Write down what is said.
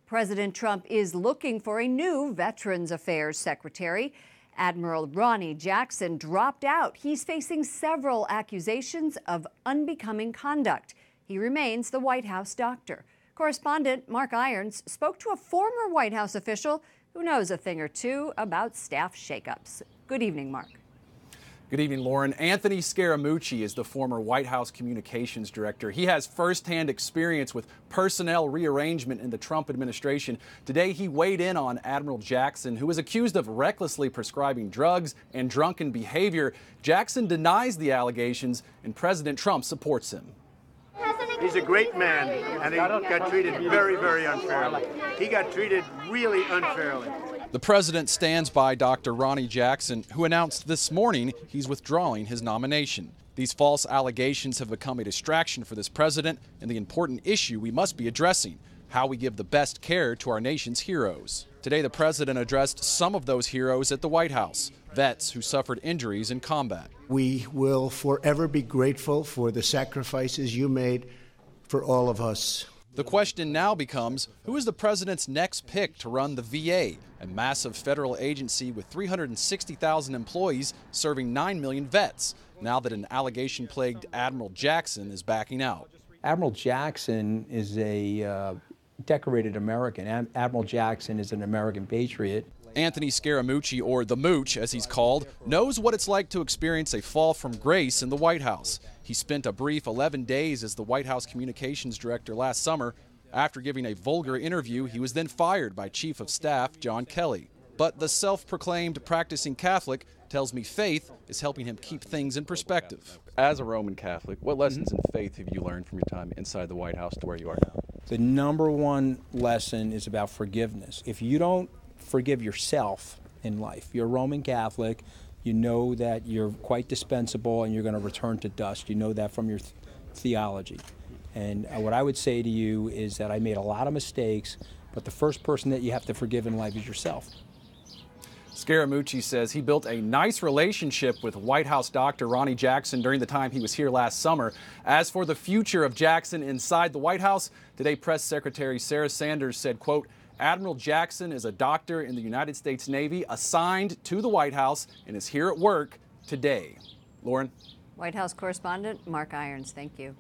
President Trump is looking for a new Veterans Affairs Secretary. Admiral Ronny Jackson dropped out. He's facing several accusations of unbecoming conduct. He remains the White House doctor. Correspondent Mark Irons spoke to a former White House official who knows a thing or two about staff shakeups. Good evening, Mark. Good evening, Lauren. Anthony Scaramucci is the former White House communications director. He has firsthand experience with personnel rearrangement in the Trump administration. Today, he weighed in on Admiral Jackson, who is accused of recklessly prescribing drugs and drunken behavior. Jackson denies the allegations, and President Trump supports him. He's a great man, and he got treated very, very unfairly. He got treated really unfairly. The president stands by Dr. Ronny Jackson, who announced this morning he's withdrawing his nomination. These false allegations have become a distraction for this president and the important issue we must be addressing: how we give the best care to our nation's heroes. Today, the president addressed some of those heroes at the White House, vets who suffered injuries in combat. We will forever be grateful for the sacrifices you made for all of us. The question now becomes, who is the president's next pick to run the VA, a massive federal agency with 360,000 employees serving 9 million vets, now that an allegation-plagued Admiral Jackson is backing out? Admiral Jackson is a decorated American. Admiral Jackson is an American patriot. Anthony Scaramucci, or the Mooch as he's called, knows what it's like to experience a fall from grace in the White House. He spent a brief 11 days as the White House communications director last summer. After giving a vulgar interview, he was then fired by Chief of Staff John Kelly. But the self-proclaimed practicing Catholic tells me faith is helping him keep things in perspective. As a Roman Catholic, what lessons in faith have you learned from your time inside the White House to where you are now? The number one lesson is about forgiveness. If you don't forgive yourself in life, you're a Roman Catholic, you know that you're quite dispensable and you're going to return to dust. You know that from your theology. And what I would say to you is that I made a lot of mistakes, but the first person that you have to forgive in life is yourself. Scaramucci says he built a nice relationship with White House Doctor Ronny Jackson during the time he was here last summer. As for the future of Jackson inside the White House, today Press Secretary Sarah Sanders said, quote, Admiral Jackson is a doctor in the United States Navy assigned to the White House and is here at work today. Lauren? White House correspondent Mark Irons, thank you.